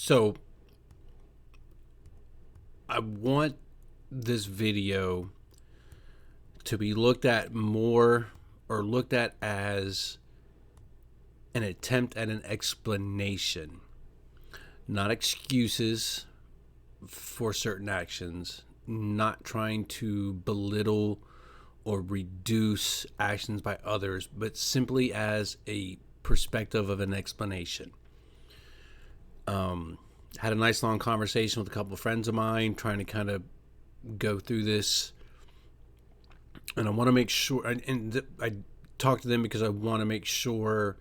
So I want this video to be looked at more, or looked at as an attempt at an explanation, not excuses for certain actions, not trying to belittle or reduce actions by others, but simply as a perspective of an explanation. Had a nice long conversation with a couple of friends of mine trying to kind of go through this, and I want to make sure, I talk to them because I want to make sure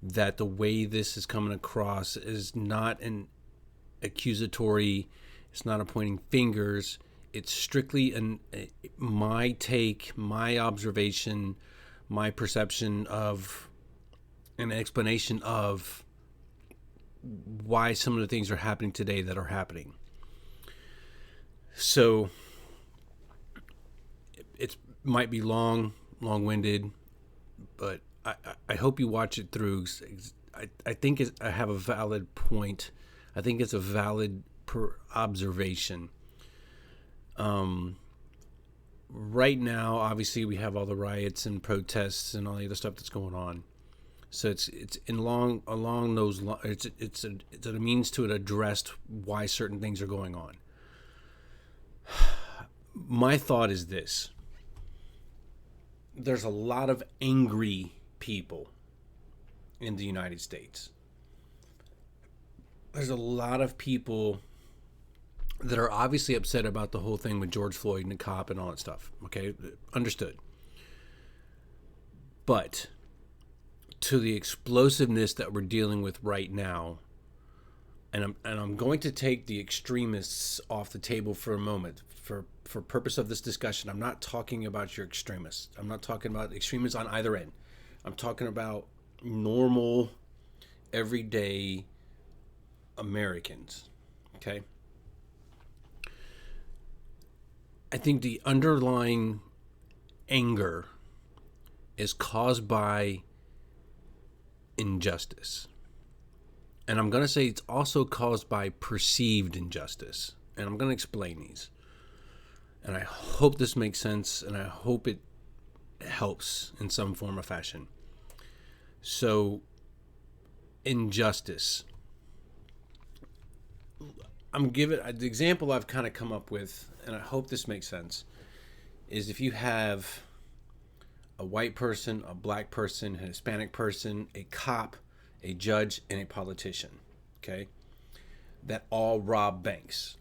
that the way this is coming across is not an accusatory, it's not a pointing fingers, it's strictly my take, my observation, my perception of an explanation of why some of the things are happening today that are happening. So it might be long-winded, but I hope you watch it through. I think I have a valid point. I think it's a valid observation. Right now, obviously, we have all the riots and protests and all the other stuff that's going on. So it's along those lines. It's a means to address why certain things are going on. My thought is this: there's a lot of angry people in the United States. There's a lot of people that are obviously upset about the whole thing with George Floyd and the cop and all that stuff. Okay, understood. But to the explosiveness that we're dealing with right now, and I'm going to take the extremists off the table for a moment for purpose of this discussion. I'm not talking about your extremists. I'm not talking about extremists on either end. I'm talking about normal, everyday Americans. Okay? I think the underlying anger is caused by injustice. And I'm going to say it's also caused by perceived injustice. And I'm going to explain these. And I hope this makes sense, and I hope it helps in some form or fashion. So, injustice. I'm giving the example I've kind of come up with, and I hope this makes sense, is if you have a white person, a black person, a Hispanic person, a cop, a judge, and a politician, okay, that all rob banks.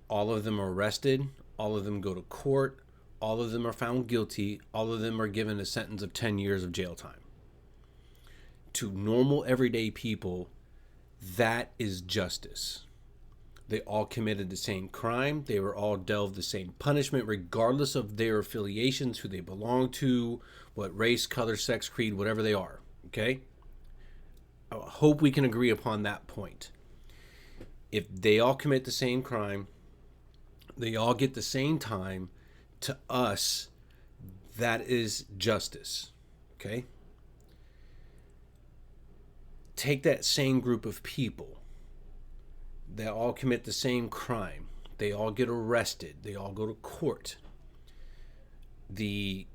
All of them are arrested, all of them go to court, all of them are found guilty, all of them are given a sentence of 10 years of jail time. To normal, everyday people, that is justice. They all committed the same crime. They were all dealt the same punishment, regardless of their affiliations, who they belong to, what race, color, sex, creed, whatever they are. Okay? I hope we can agree upon that point. If they all commit the same crime, they all get the same time, to us, that is justice. Okay? Take that same group of people. They all commit the same crime. They all get arrested. They all go to court. The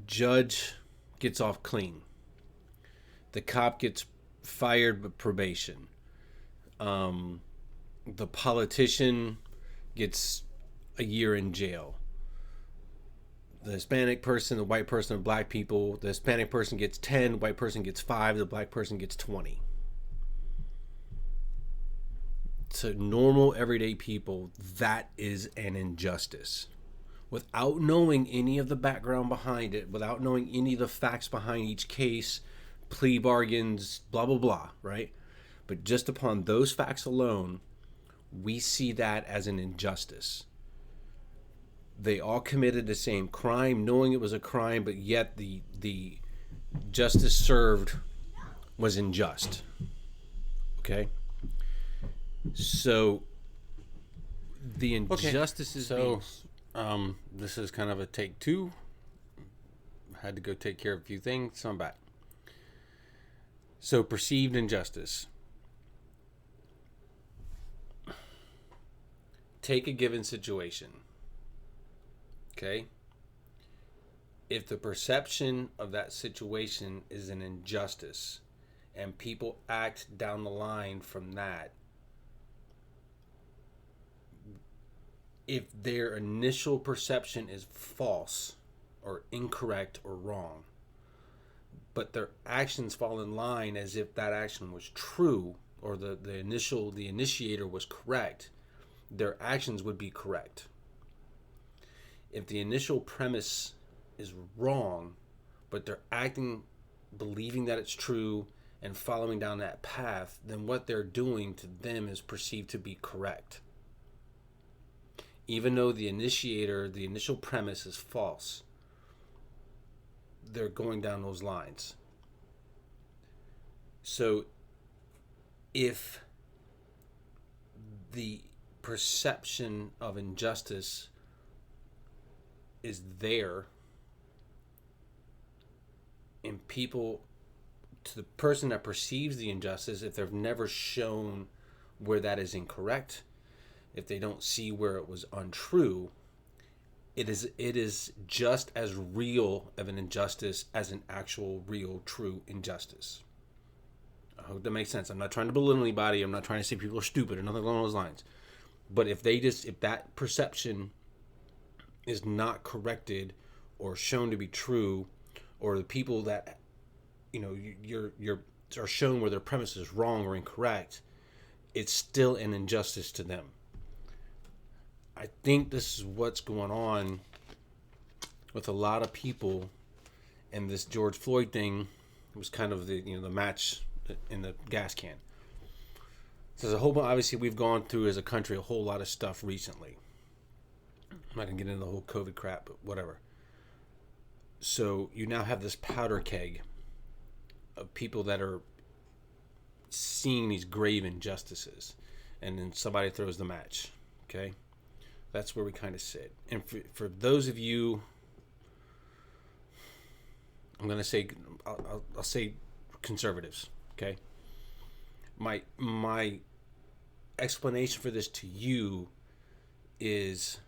judge gets off clean. The cop gets fired with probation. The politician gets a year in jail. The Hispanic person, the white person, the black people, the Hispanic person gets 10, the white person gets 5, the black person gets 20. To normal, everyday people, that is an injustice. Without knowing any of the background behind it, without knowing any of the facts behind each case, plea bargains, blah, blah, blah, right? But just upon those facts alone, we see that as an injustice. They all committed the same crime, knowing it was a crime, but yet the justice served was unjust. Okay? So the injustice is this is kind of a take two. Had to go take care of a few things, so I'm back. So perceived injustice. Take a given situation. Okay? If the perception of that situation is an injustice and people act down the line from that, if their initial perception is false or incorrect or wrong, but their actions fall in line as if that action was true, or the initiator was correct, their actions would be correct. If the initial premise is wrong, but they're acting, believing that it's true and following down that path, then what they're doing to them is perceived to be correct. Even though the initiator, the initial premise is false, they're going down those lines. So if the perception of injustice is there, and people, to the person that perceives the injustice, if they've never shown where that is incorrect, if they don't see where it was untrue, it is just as real of an injustice as an actual, real, true injustice. I hope that makes sense. I'm not trying to belittle anybody. I'm not trying to say people are stupid or nothing along those lines. But if that perception is not corrected or shown to be true, or the people that you're are shown where their premise is wrong or incorrect, it's still an injustice to them. I think this is what's going on with a lot of people, and this George Floyd thing was kind of the match in the gas can. So there's a whole bunch, obviously we've gone through as a country a whole lot of stuff recently. I'm not gonna get into the whole COVID crap, but whatever. So you now have this powder keg of people that are seeing these grave injustices, and then somebody throws the match. Okay? That's where we kind of sit. And for those of you, I'm going to say, I'll say conservatives, okay? My explanation for this to you is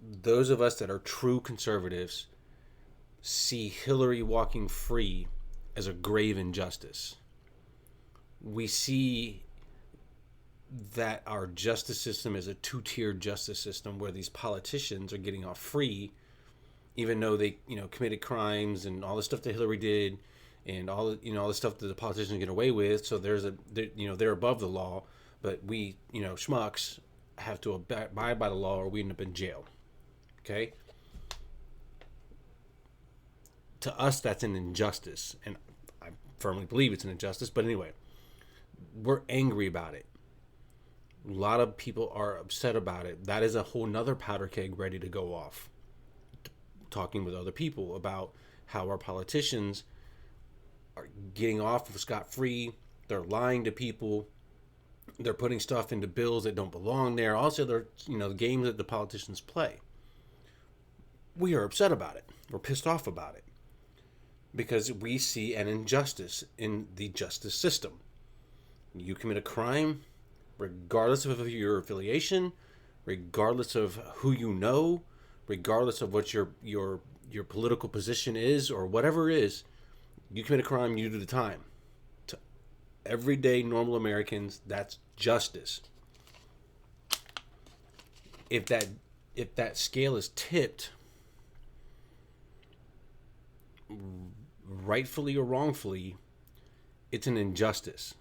those of us that are true conservatives see Hillary walking free as a grave injustice. We see that our justice system is a two-tiered justice system where these politicians are getting off free, even though they, committed crimes and all the stuff that Hillary did, and all the stuff that the politicians get away with. So they're above the law, but we, schmucks, have to abide by the law, or we end up in jail. Okay. To us, that's an injustice, and I firmly believe it's an injustice. But anyway, we're angry about it. A lot of people are upset about it. That is a whole nother powder keg ready to go off. Talking with other people about how our politicians are getting off scot-free. They're lying to people. They're putting stuff into bills that don't belong there. Also, they're, the games that the politicians play. We are upset about it. We're pissed off about it. Because we see an injustice in the justice system. You commit a crime, regardless of your affiliation, regardless of who you know, regardless of what your political position is or whatever it is, you commit a crime, you do the time. To everyday normal Americans, that's justice. If that scale is tipped, rightfully or wrongfully, it's an injustice.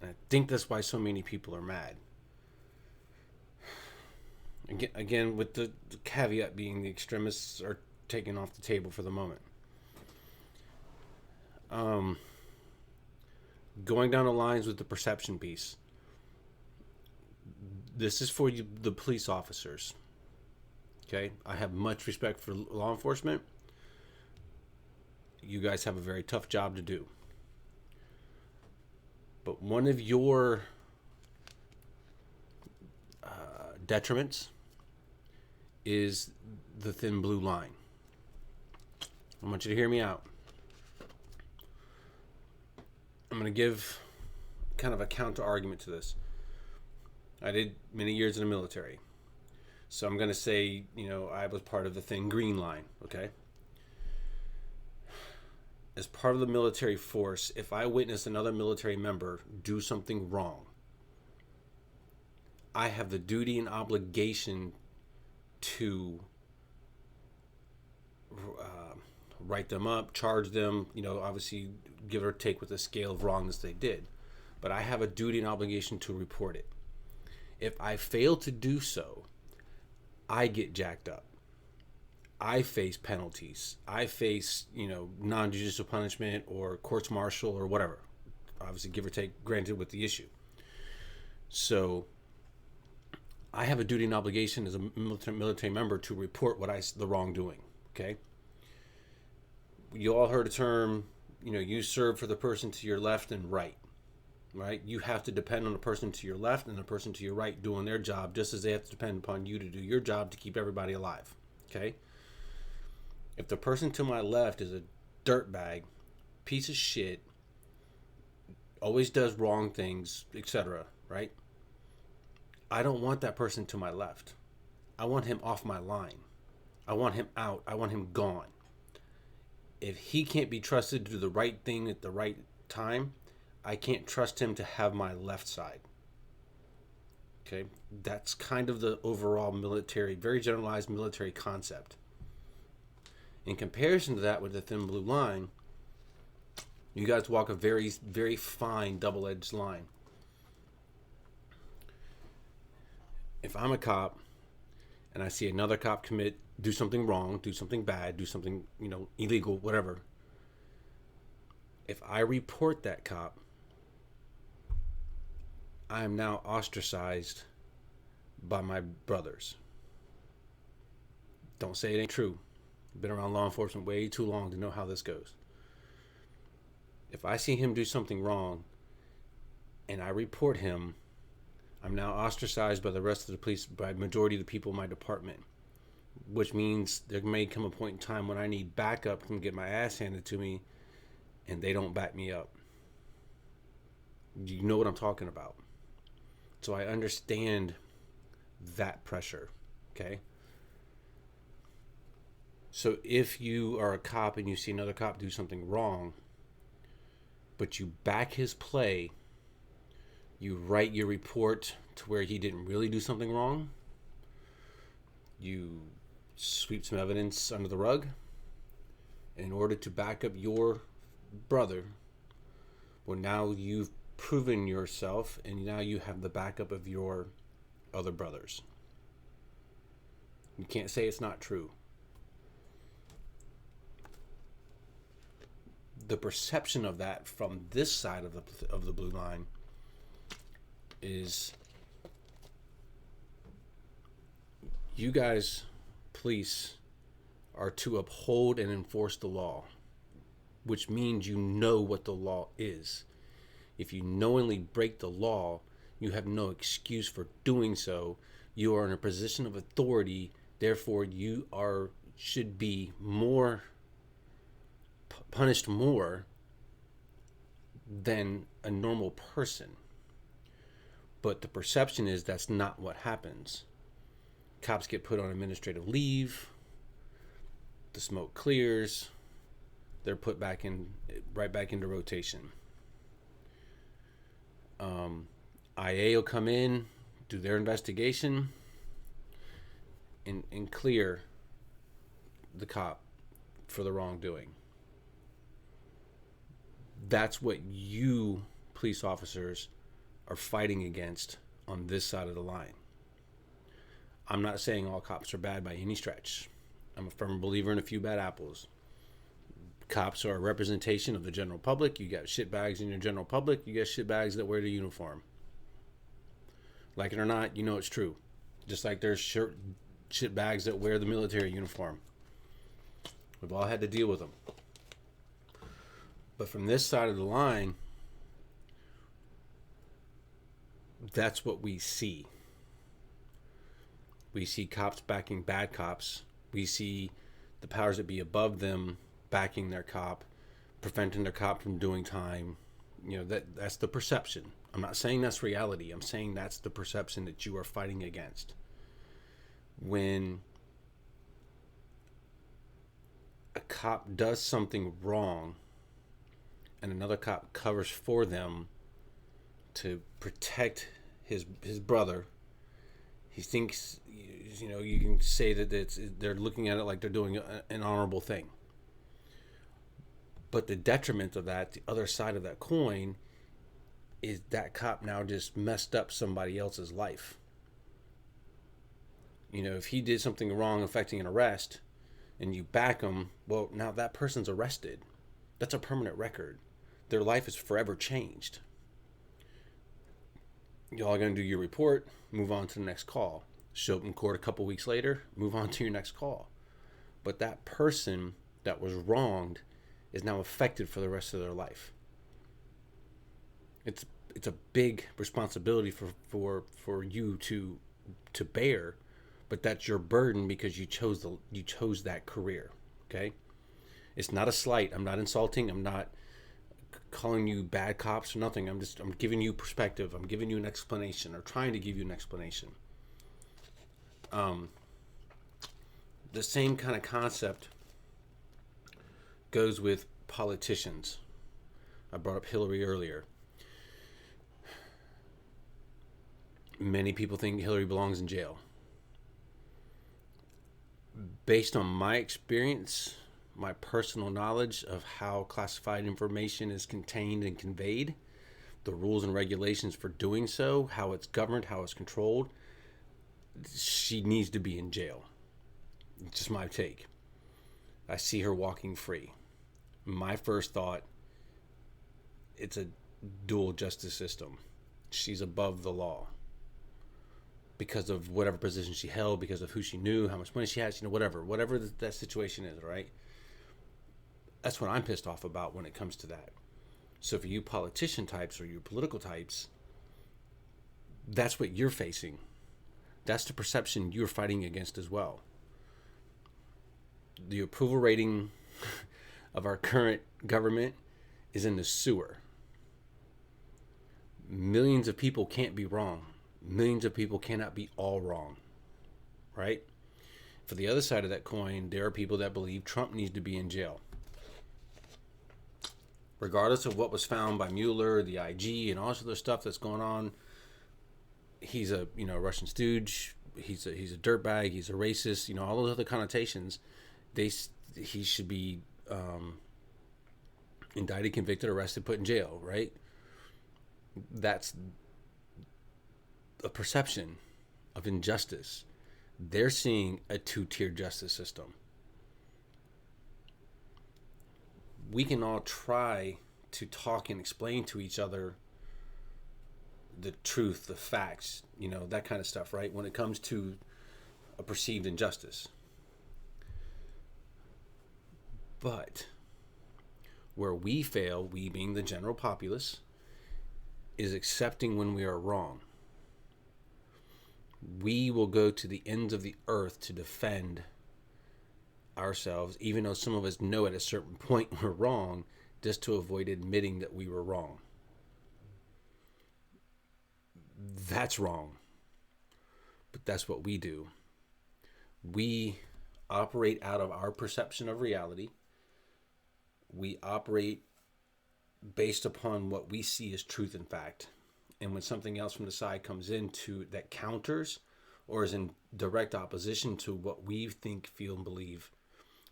And I think that's why so many people are mad. Again, with the caveat being the extremists are taken off the table for the moment. Going down the lines with the perception piece. This is for you, the police officers. Okay? I have much respect for law enforcement. You guys have a very tough job to do. But one of your detriments is the thin blue line. I want you to hear me out. I'm going to give kind of a counter argument to this. I did many years in the military. So I'm going to say, I was part of the thin green line, okay? As part of the military force, if I witness another military member do something wrong, I have the duty and obligation to write them up, charge them, obviously give or take with the scale of wrongness they did. But I have a duty and obligation to report it. If I fail to do so, I get jacked up. I face penalties. I face, non-judicial punishment or courts martial or whatever. Obviously, give or take, granted with the issue. So I have a duty and obligation as a military member to report the wrongdoing. Okay. You all heard a term, you serve for the person to your left and right. Right? You have to depend on the person to your left and the person to your right doing their job, just as they have to depend upon you to do your job to keep everybody alive. Okay? If the person to my left is a dirtbag, piece of shit, always does wrong things, etc., right? I don't want that person to my left. I want him off my line. I want him out. I want him gone. If he can't be trusted to do the right thing at the right time, I can't trust him to have my left side. Okay? That's kind of the overall military, very generalized military concept. In comparison to that with the thin blue line, you guys walk a very, very fine double-edged line. If I'm a cop and I see another cop do something wrong, do something bad, do something, illegal, whatever, if I report that cop, I am now ostracized by my brothers. Don't say it ain't true. Been around law enforcement way too long to know how this goes. If I see him do something wrong and I report him, I'm now ostracized by the rest of the police, by the majority of the people in my department, which means there may come a point in time when I need backup and get my ass handed to me and they don't back me up. You know what I'm talking about. So I understand that pressure, okay? So if you are a cop and you see another cop do something wrong, but you back his play, you write your report to where he didn't really do something wrong, you sweep some evidence under the rug in order to back up your brother, well, now you've proven yourself and now you have the backup of your other brothers. You can't say it's not true. The perception of that from this side of the blue line is you guys, police, are to uphold and enforce the law, which means you know what the law is. If you knowingly break the law, you have no excuse for doing so. You are in a position of authority, therefore you should be punished more than a normal person. But the perception is that's not what happens. Cops get put on administrative leave, the smoke clears, they're put right back into rotation. IA will come in, do their investigation, and clear the cop for the wrongdoing. That's what you, police officers, are fighting against on this side of the line. I'm not saying all cops are bad by any stretch. I'm a firm believer in a few bad apples. Cops are a representation of the general public. You got shitbags in your general public. You got shitbags that wear the uniform. Like it or not, you know it's true. Just like there's shitbags that wear the military uniform. We've all had to deal with them. But from this side of the line, that's what we see. We see cops backing bad cops. We see the powers that be above them backing their cop, preventing their cop from doing time, That's the perception. I'm not saying that's reality. I'm saying that's the perception that you are fighting against. When a cop does something wrong and another cop covers for them to protect his brother, he thinks, you can say that they're looking at it like they're doing an honorable thing. But the detriment of that, the other side of that coin, is that cop now just messed up somebody else's life. If he did something wrong affecting an arrest and you back him, well, now that person's arrested. That's a permanent record. Their life is forever changed. Y'all are going to do your report, move on to the next call. Show up in court a couple weeks later, move on to your next call. But that person that was wronged is now affected for the rest of their life. It's a big responsibility for you to bear, but that's your burden because you chose that career. Okay? It's not a slight. I'm not insulting. I'm not calling you bad cops or nothing. I'm giving you perspective. I'm giving you an explanation, or trying to give you an explanation. The same kind of concept goes with politicians. I brought up Hillary earlier. Many people think Hillary belongs in jail. Based on my experience, my personal knowledge of how classified information is contained and conveyed, the rules and regulations for doing so, how it's governed, how it's controlled, she needs to be in jail. It's just my take. I see her walking free. My first thought, it's a dual justice system. She's above the law because of whatever position she held, because of who she knew, how much money she has, whatever that situation is, right? That's what I'm pissed off about when it comes to that. So for you politician types or you political types, that's what you're facing. That's the perception you're fighting against as well. The approval rating of our current government is in the sewer. Millions of people can't be wrong. Millions of people cannot be all wrong, right? For the other side of that coin, there are people that believe Trump needs to be in jail. Regardless of what was found by Mueller, the IG, and all this other stuff that's going on, he's a Russian stooge. He's a dirtbag. He's a racist. All those other connotations. He should be indicted, convicted, arrested, put in jail. Right? That's a perception of injustice. They're seeing a two-tier justice system. We can all try to talk and explain to each other the truth, the facts, that kind of stuff, right? When it comes to a perceived injustice. But where we fail, we being the general populace, is accepting when we are wrong. We will go to the ends of the earth to defend ourselves, even though some of us know at a certain point we're wrong, just to avoid admitting that we were wrong. That's wrong. But that's what we do. We operate out of our perception of reality. We operate based upon what we see as truth and fact. And when something else from the side comes into that counters or is in direct opposition to what we think, feel, and believe,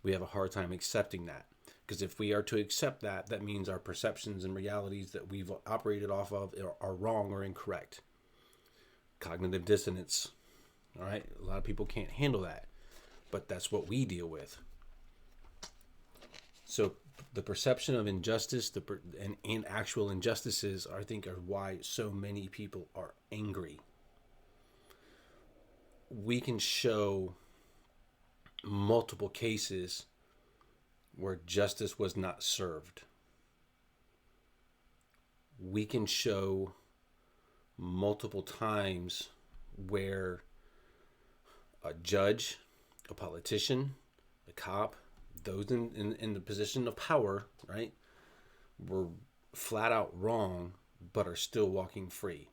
we have a hard time accepting that. Because if we are to accept that, that means our perceptions and realities that we've operated off of are wrong or incorrect. Cognitive dissonance. All right? A lot of people can't handle that. But that's what we deal with. So the perception of injustice and actual injustices, I think, are why so many people are angry. We can show multiple cases where justice was not served. We can show multiple times where a judge, a politician, a cop, those in the position of power, right, were flat out wrong, but are still walking free.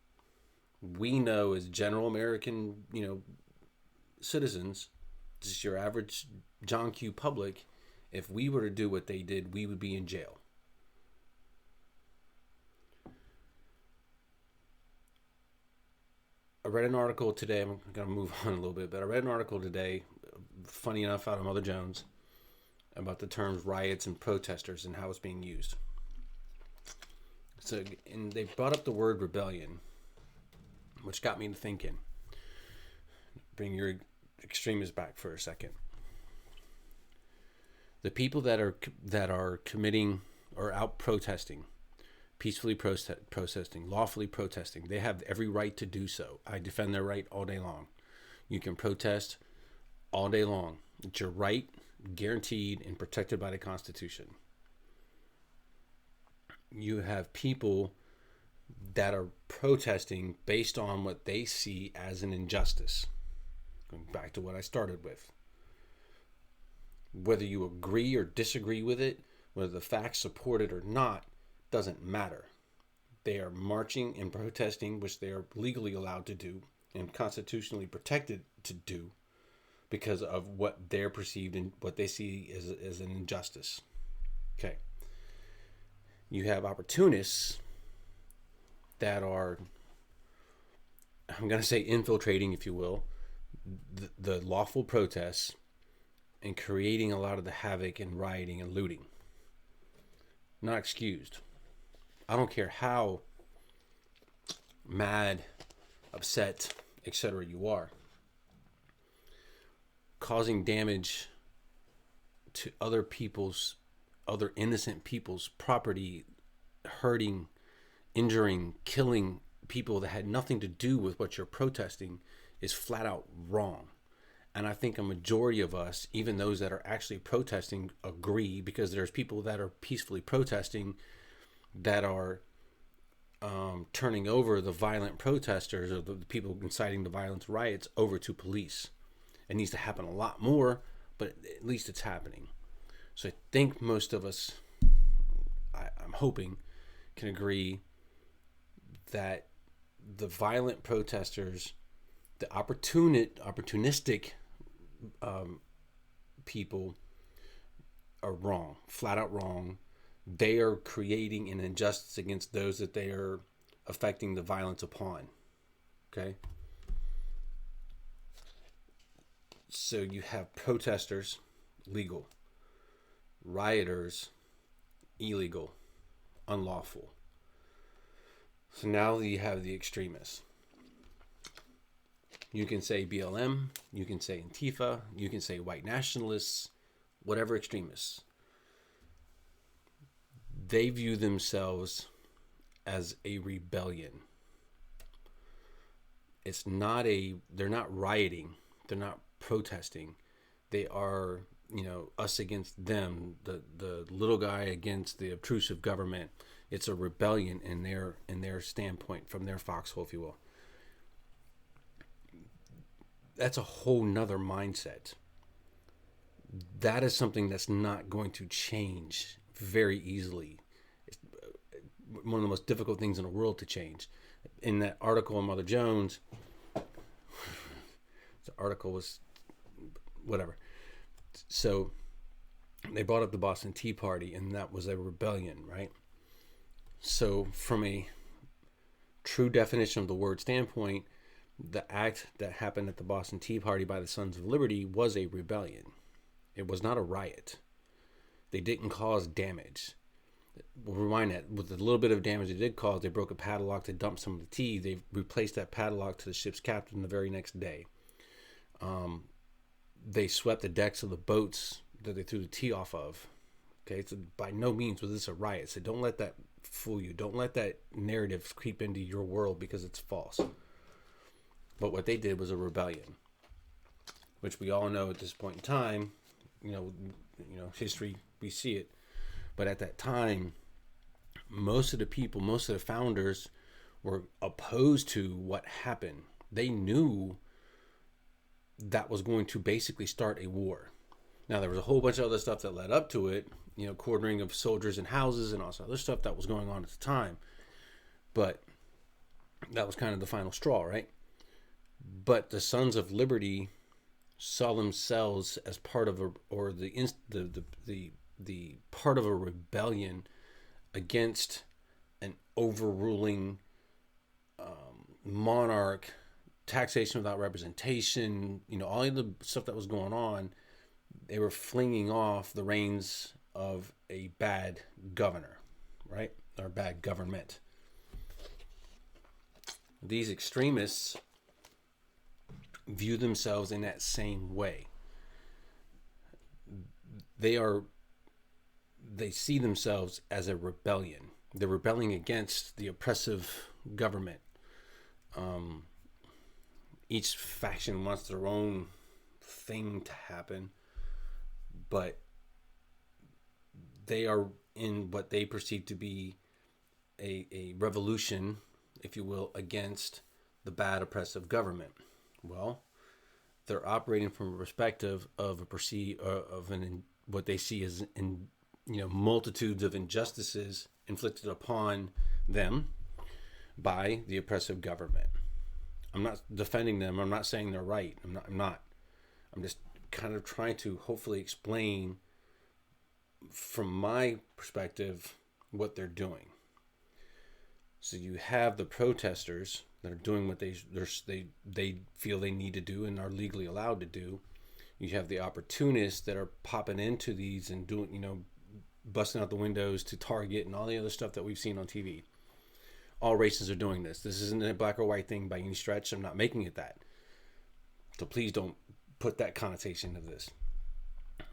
We know as general American, citizens, just your average John Q public, if we were to do what they did, we would be in jail. I read an article today. I'm going to move on a little bit, but I read an article today, funny enough, out of Mother Jones, about the terms riots and protesters and how it's being used. So, and they brought up the word rebellion, which got me to thinking. Bring your extremists back for a second. The people that are committing or out protesting, peacefully protesting, lawfully protesting, they have every right to do so. I defend their right all day long. You can protest all day long. It's your right, guaranteed and protected by the Constitution. You have people that are protesting based on what they see as an injustice. Going back to what I started with. Whether you agree or disagree with it, whether the facts support it or not, doesn't matter. They are marching and protesting, which they are legally allowed to do and constitutionally protected to do because of what they're perceived and what they see as an injustice. Okay. You have opportunists that are, I'm going to say infiltrating, if you will, the lawful protests and creating a lot of the havoc and rioting and looting. Not excused. I don't care how mad, upset, etc. you are. Causing damage to other innocent people's property, hurting, injuring, killing people that had nothing to do with what you're protesting is flat out wrong. And I think a majority of us, even those that are actually protesting, agree, because there's people that are peacefully protesting that are turning over the violent protesters or the people inciting the violence riots over to police. It needs to happen a lot more, but at least it's happening. So I think most of us, I'm hoping, can agree that the violent protesters, the opportunistic people are wrong, flat out wrong. They are creating an injustice against those that they are affecting the violence upon. Okay? So you have protesters, legal. Rioters, illegal, unlawful. So now you have the extremists. You can say BLM, you can say Antifa, you can say white nationalists, whatever extremists. They view themselves as a rebellion. They're not rioting, they're not protesting. They are, us against them, the little guy against the obtrusive government. It's a rebellion in their standpoint, from their foxhole, if you will. That's a whole nother mindset. That is something that's not going to change very easily. It's one of the most difficult things in the world to change. In that article on Mother Jones, the article was whatever. So they brought up the Boston Tea Party, and that was a rebellion, right? So from a true definition of the word standpoint, the act that happened at the Boston Tea Party by the Sons of Liberty was a rebellion. It was not a riot. They didn't cause damage. We'll rewind that. With the little bit of damage they did cause, they broke a padlock to dump some of the tea. They replaced that padlock to the ship's captain the very next day. They swept the decks of the boats that they threw the tea off of. Okay, so by no means was this a riot. So don't let that fool you. Don't let that narrative creep into your world, because it's false. But what they did was a rebellion, which we all know at this point in time, history, we see it. But at that time, most of the people, most of the founders were opposed to what happened. They knew that was going to basically start a war. Now, there was a whole bunch of other stuff that led up to it, you know, quartering of soldiers in houses and all this other stuff that was going on at the time. But that was kind of the final straw, right? But the Sons of Liberty saw themselves as part of a, or the part of a rebellion against an overruling monarch, taxation without representation, you know, all of the stuff that was going on. They were flinging off the reins of a bad governor, right? Or bad government. These extremists view themselves in that same way. They see themselves as a rebellion. They're rebelling against the oppressive government. Each faction wants their own thing to happen, but they are in what they perceive to be a revolution, if you will, against the bad oppressive government. Well, they're operating from a perspective of what they see as multitudes of injustices inflicted upon them by the oppressive government. I'm not defending them. I'm not saying they're right. I'm not. I'm just kind of trying to hopefully explain from my perspective what they're doing. So you have the protesters that are doing what they feel they need to do and are legally allowed to do. You have the opportunists that are popping into these and doing, busting out the windows to Target and all the other stuff that we've seen on TV. All races are doing this. This isn't a black or white thing by any stretch. I'm not making it that. So please don't put that connotation of this.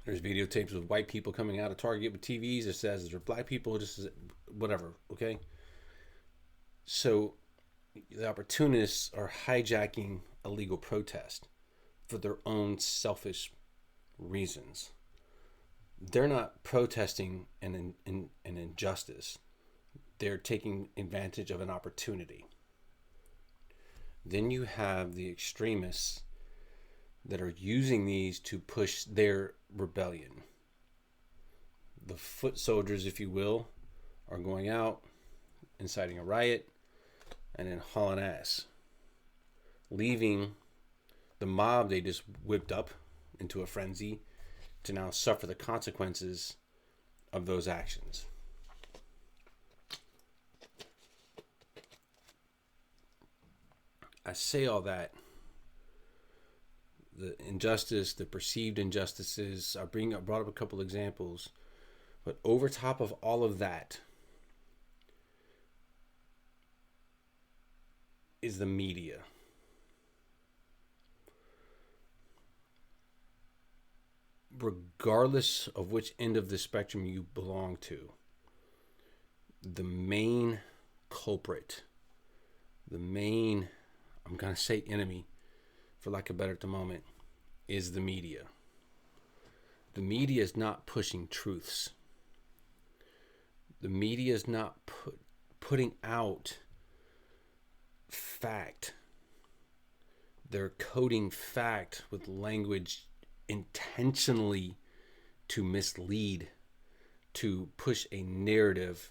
There's videotapes of white people coming out of Target with TVs that says they're black people, just whatever, okay? So the opportunists are hijacking a legal protest for their own selfish reasons. They're not protesting an injustice. They're taking advantage of an opportunity. Then you have the extremists that are using these to push their rebellion. The foot soldiers, if you will, are going out, inciting a riot, and then hauling ass, leaving the mob they just whipped up into a frenzy to now suffer the consequences of those actions. I say all that, the injustice, the perceived injustices, I brought up a couple examples, but over top of all of that is the media. Regardless of which end of the spectrum you belong to, the main culprit, I'm going to say enemy, for lack of a better moment, is the media. The media is not pushing truths. The media is not putting out fact. They're coding fact with language intentionally to mislead, to push a narrative.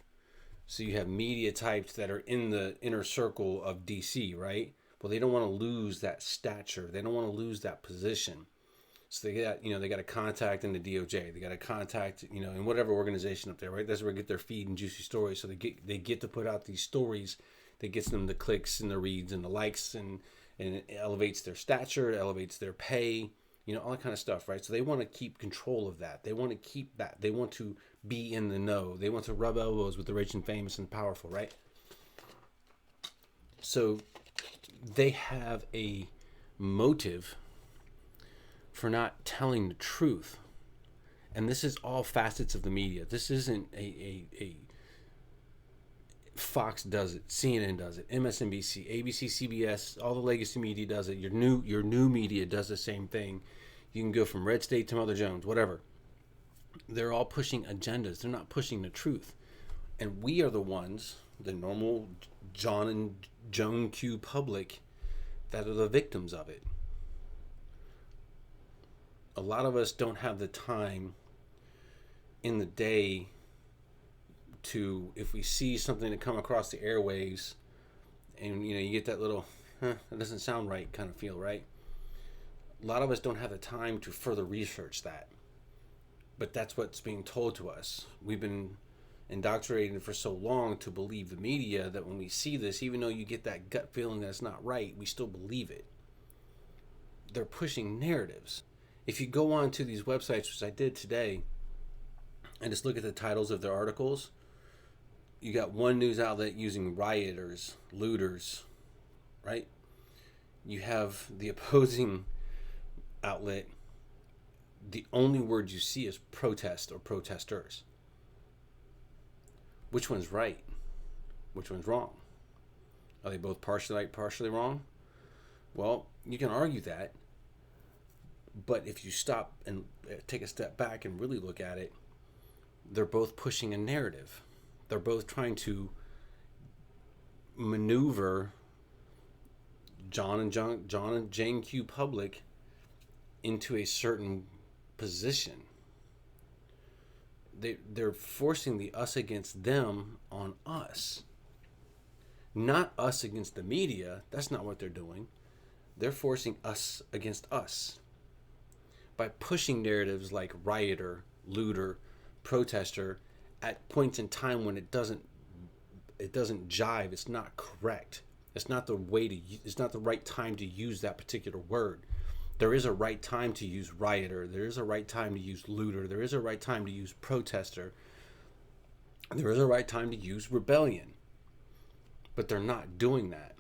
So you have media types that are in the inner circle of DC, right? Well, they don't want to lose that stature. They don't want to lose that position. So they got a contact in the DOJ. They got a contact, in whatever organization up there, right? That's where they get their feed and juicy stories. So they get to put out these stories that gets them the clicks and the reads and the likes, and it elevates their stature, it elevates their pay, all that kind of stuff, right? So they want to keep control of that. They want to keep that. They want to be in the know. They want to rub elbows with the rich and famous and powerful, right? So they have a motive for not telling the truth. And this is all facets of the media. This isn't a Fox does it, CNN does it, MSNBC, ABC, CBS, all the legacy media does it. Your new media does the same thing. You can go from Red State to Mother Jones, whatever. They're all pushing agendas. They're not pushing the truth. And we are the ones, the normal John and Joan Q public, that are the victims of it. A lot of us don't have the time in the day to, if we see something that come across the airwaves, and you get that little, that doesn't sound right kind of feel, right? A lot of us don't have the time to further research that. But that's what's being told to us. We've been indoctrinated for so long to believe the media that when we see this, even though you get that gut feeling that it's not right, we still believe it. They're pushing narratives. If you go on to these websites, which I did today, and just look at the titles of their articles, you got one news outlet using rioters, looters, right? You have the opposing outlet. The only word you see is protest or protesters. Which one's right? Which one's wrong? Are they both partially right, partially wrong? Well, you can argue that. But if you stop and take a step back and really look at it, they're both pushing a narrative. They're both trying to maneuver John and Jane Q Public into a certain position. They're forcing the us against them on us. Not us against the media. That's not what they're doing. They're forcing us against us by pushing narratives like rioter, looter, protester at points in time when it doesn't jive. It's not correct. It's not the right time to use that particular word. There is a right time to use rioter. There is a right time to use looter. There is a right time to use protester. There is a right time to use rebellion. But they're not doing that.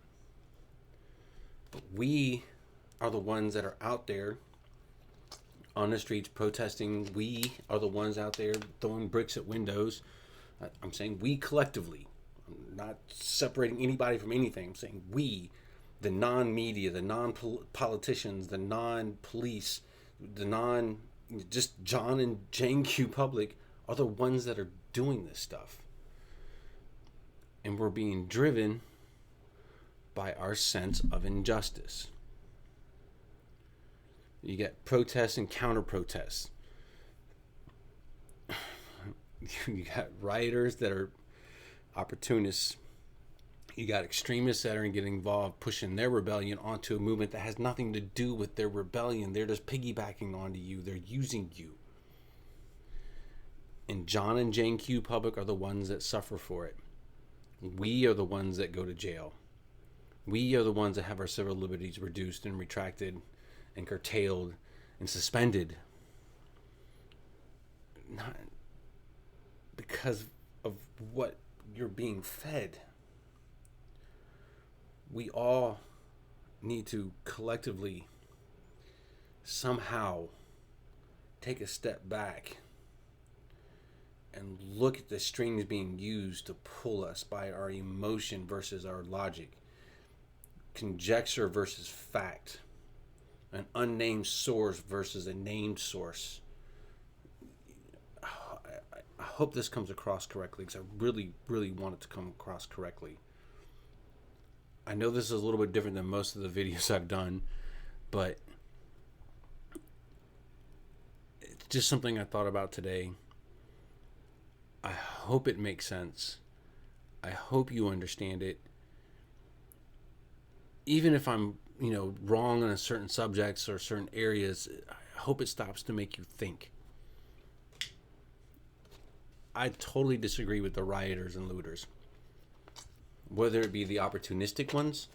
But we are the ones that are out there on the streets protesting. We are the ones out there throwing bricks at windows. I'm saying we collectively. I'm not separating anybody from anything. I'm saying we, the non-media, the non-politicians, the non-police, just John and Jane Q Public are the ones that are doing this stuff. And we're being driven by our sense of injustice. You get protests and counter-protests. You got rioters that are opportunists. You got extremists that are getting involved, pushing their rebellion onto a movement that has nothing to do with their rebellion. They're just piggybacking onto you. They're using you. And John and Jane Q Public are the ones that suffer for it. We are the ones that go to jail. We are the ones that have our civil liberties reduced and retracted and curtailed and suspended. Not because of what you're being fed. We all need to collectively somehow take a step back and look at the strings being used to pull us by our emotion versus our logic, conjecture versus fact, an unnamed source versus a named source. I hope this comes across correctly, because I really, really want it to come across correctly. I know this is a little bit different than most of the videos I've done, but it's just something I thought about today. I hope it makes sense. I hope you understand it. Even if I'm, wrong on certain subjects or certain areas, I hope it stops to make you think. I totally disagree with the rioters and looters. Whether it be the opportunistic ones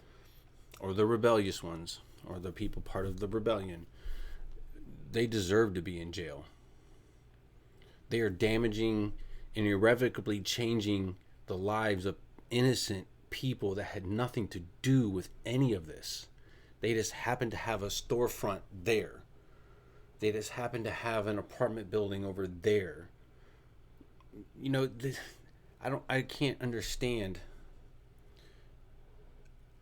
or the rebellious ones or the people part of the rebellion, they deserve to be in jail. They are damaging and irrevocably changing the lives of innocent people that had nothing to do with any of this. They just happened to have a storefront there. They just happened to have an apartment building over there. I can't understand.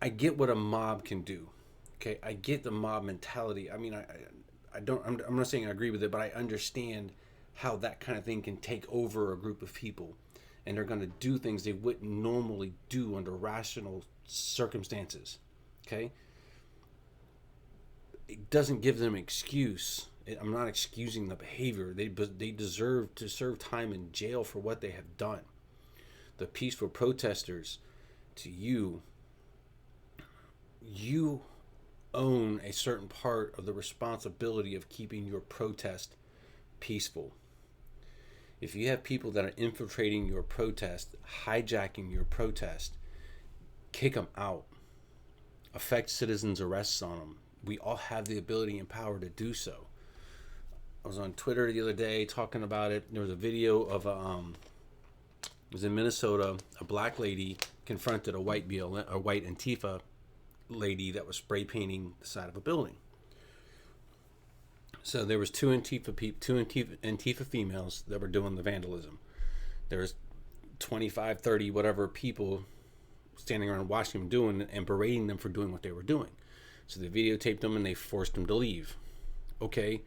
I get what a mob can do. Okay, I get the mob mentality. I mean, I'm not saying I agree with it, but I understand how that kind of thing can take over a group of people, and they're going to do things they wouldn't normally do under rational circumstances. Okay, it doesn't give them excuse I'm not excusing the behavior. They deserve to serve time in jail for what they have done. The peaceful protesters, to you own a certain part of the responsibility of keeping your protest peaceful. If you have people that are infiltrating your protest, hijacking your protest, kick them out. Effect citizens' arrests on them. We all have the ability and power to do so. I was on Twitter the other day talking about it. There was a video of it was in Minnesota. A black lady confronted a white Antifa lady that was spray painting the side of a building. So there was two Antifa females that were doing the vandalism. There was 25, 30, whatever people standing around watching them doing and berating them for doing what they were doing. So they videotaped them and they forced them to leave. Okay.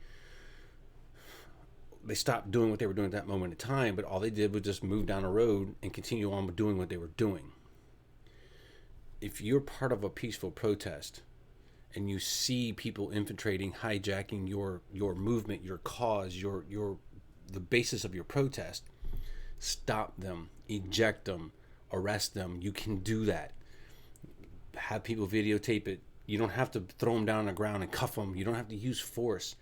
They stopped doing what they were doing at that moment in time, but all they did was just move down the road and continue on with doing what they were doing. If you're part of a peaceful protest and you see people infiltrating, hijacking your movement, your cause, the basis of your protest, stop them, eject them, arrest them. You can do that. Have people videotape it. You don't have to throw them down on the ground and cuff them. You don't have to use force.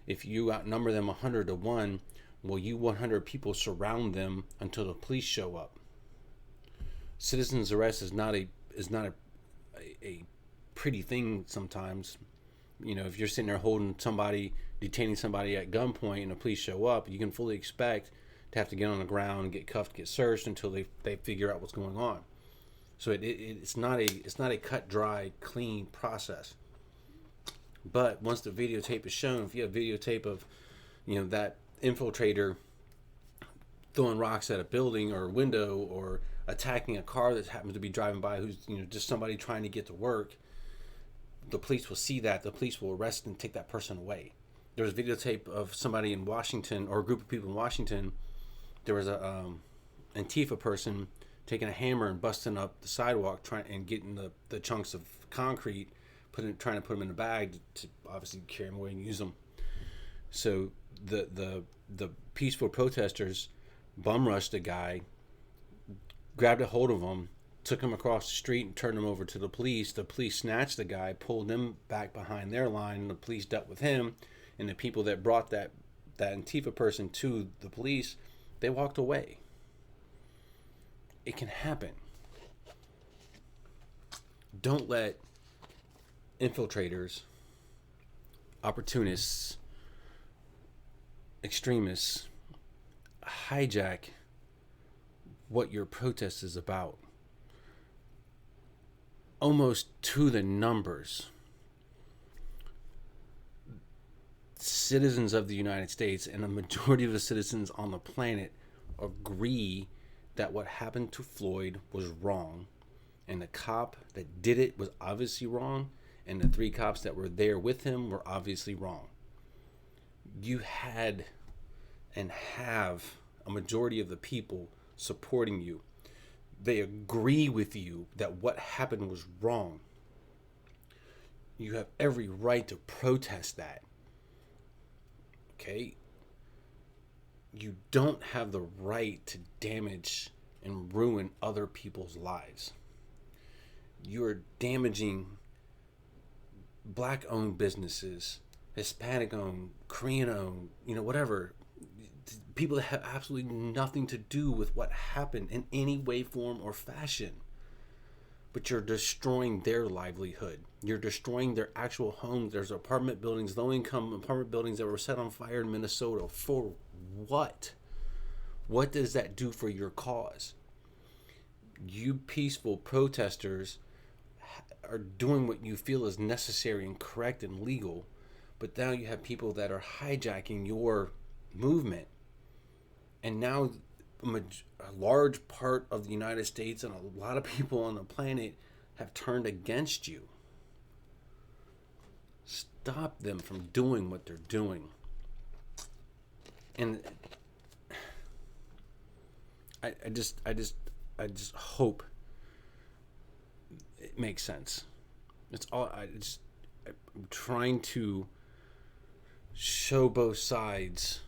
If you outnumber them 100 to 1, well, you 100 people surround them until the police show up. Citizens arrest is not a pretty thing sometimes. You know, if you're sitting there holding somebody, detaining somebody at gunpoint and the police show up, you can fully expect to have to get on the ground and get cuffed, get searched until they figure out what's going on. So it's not a cut, dry, clean process. But once the videotape is shown, if you have videotape of, that infiltrator throwing rocks at a building or a window or attacking a car that happens to be driving by who's, just somebody trying to get to work, the police will see that. The police will arrest and take that person away. There was videotape of somebody in Washington, or a group of people in Washington. There was a Antifa person taking a hammer and busting up the sidewalk, and getting the chunks of concrete, trying to put them in a bag to obviously carry them away and use them. So the peaceful protesters bum rushed a guy, grabbed a hold of him, took him across the street and turned him over to the police. The police snatched the guy, pulled him back behind their line, and the police dealt with him. And the people that brought that Antifa person to the police, they walked away. It can happen. Don't let infiltrators, opportunists, extremists hijack what your protest is about. Almost to the numbers. Citizens of the United States and a majority of the citizens on the planet agree that what happened to Floyd was wrong, and the cop that did it was obviously wrong, and the 3 cops that were there with him were obviously wrong. You had and have a majority of the people supporting you. They agree with you that what happened was wrong. You have every right to protest that. Okay? You don't have the right to damage and ruin other people's lives. You're damaging Black-owned businesses, Hispanic-owned, Korean-owned, whatever. People that have absolutely nothing to do with what happened in any way, form, or fashion. But you're destroying their livelihood. You're destroying their actual homes. There's apartment buildings, low-income apartment buildings that were set on fire in Minnesota. For what? What does that do for your cause? You peaceful protesters are doing what you feel is necessary and correct and legal, but now you have people that are hijacking your movement. And now a large part of the United States and a lot of people on the planet have turned against you. Stop them from doing what they're doing. And I just hope it makes sense. It's all I'm trying to show both sides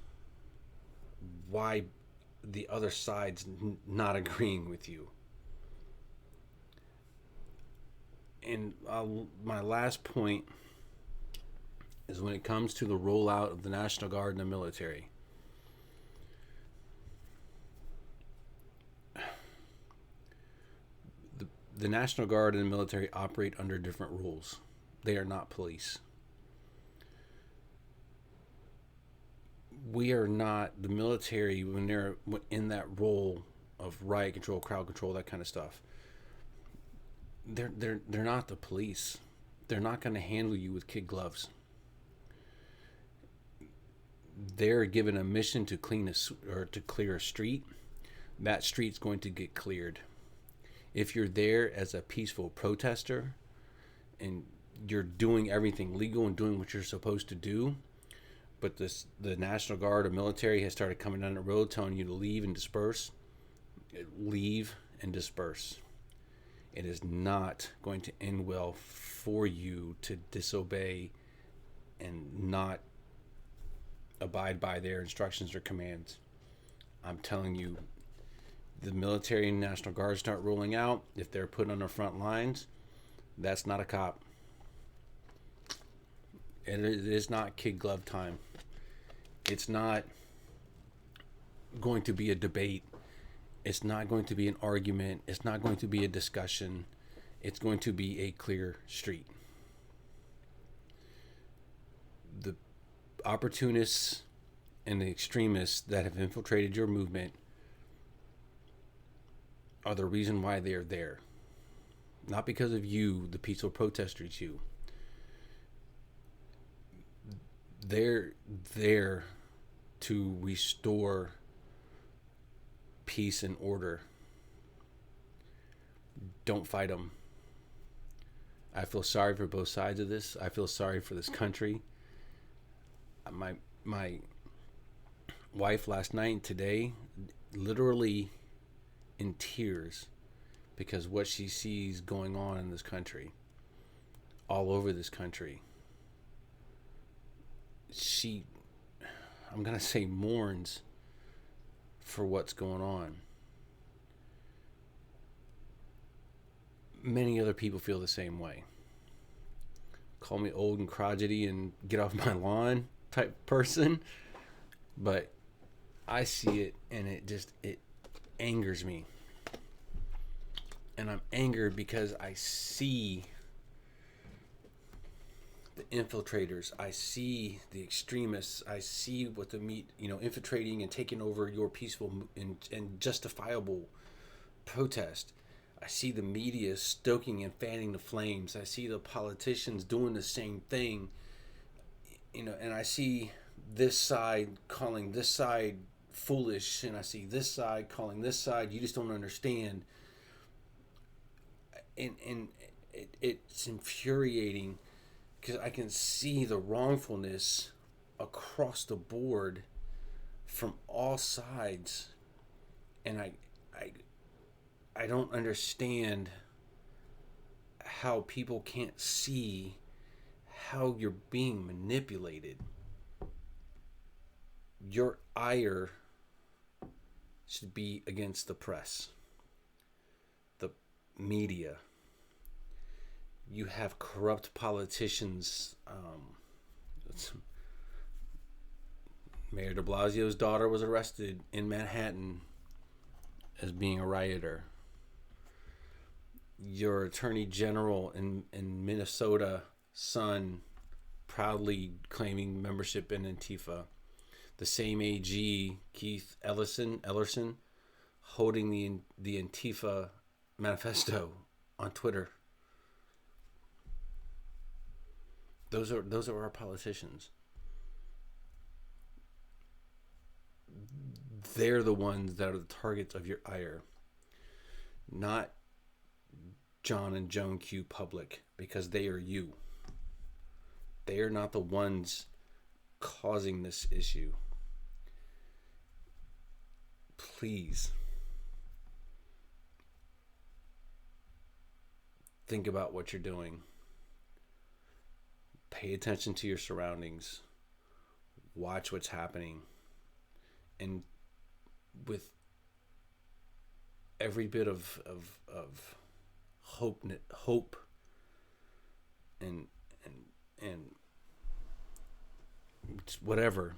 why the other side's not agreeing with you. And my last point is when it comes to the rollout of the National Guard and the military. The National Guard and the military operate under different rules. They are not police. We are not the military when they're in that role of riot control, crowd control, that kind of stuff. They're not the police. They're not going to handle you with kid gloves. They're given a mission to clear a street. That street's going to get cleared. If you're there as a peaceful protester and you're doing everything legal and doing what you're supposed to do, but the National Guard or military has started coming down the road telling you to leave and disperse, leave and disperse. It is not going to end well for you to disobey and not abide by their instructions or commands. I'm telling you, the military and National Guard start rolling out, if they're put on the front lines, that's not a cop. It is not kid glove time. It's not going to be a debate. It's not going to be an argument. It's not going to be a discussion. It's going to be a clear street. The opportunists and the extremists that have infiltrated your movement are the reason why they are there. Not because of you, the peaceful protesters, you. They're there to restore peace and order. Don't fight them. I feel sorry for both sides of this. I feel sorry for this country. My wife last night and today, literally in tears because what she sees going on in this country, all over this country. She, I'm going to say, mourns for what's going on. Many other people feel the same way. Call me old and crotchety and get off my lawn type person, but I see it and it angers me. And I'm angered because I see the infiltrators, I see the extremists, I see what infiltrating and taking over your peaceful and justifiable protest. I see the media stoking and fanning the flames. I see the politicians doing the same thing. And I see this side calling this side foolish, and I see this side calling this side, you just don't understand. And it's infuriating because I can see the wrongfulness across the board from all sides, and I don't understand how people can't see how you're being manipulated. Your ire should be against the press, the media. You have corrupt politicians. Mayor de Blasio's daughter was arrested in Manhattan as being a rioter. Your attorney general in Minnesota, son, proudly claiming membership in Antifa. The same AG, Keith Ellerson, holding the Antifa manifesto on Twitter. Those are our politicians. They're the ones that are the targets of your ire, not John and Joan Q. Public, because they are you. They are not the ones causing this issue. Please think about what you're doing. Pay attention to your surroundings. watch what's happening, and with every bit of hope and whatever,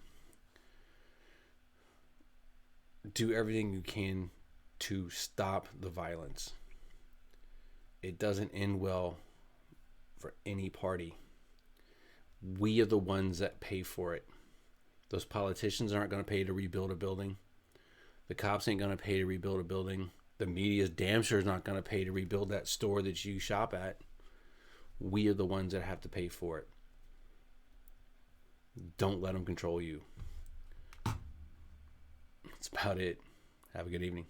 do everything you can to stop the violence. It doesn't end well for any party. We are the ones that pay for it. Those politicians aren't going to pay to rebuild a building. The cops ain't going to pay to rebuild a building. The media's damn sure is not going to pay to rebuild that store that you shop at. We are the ones that have to pay for it. Don't let them control you. That's about it. Have a good evening.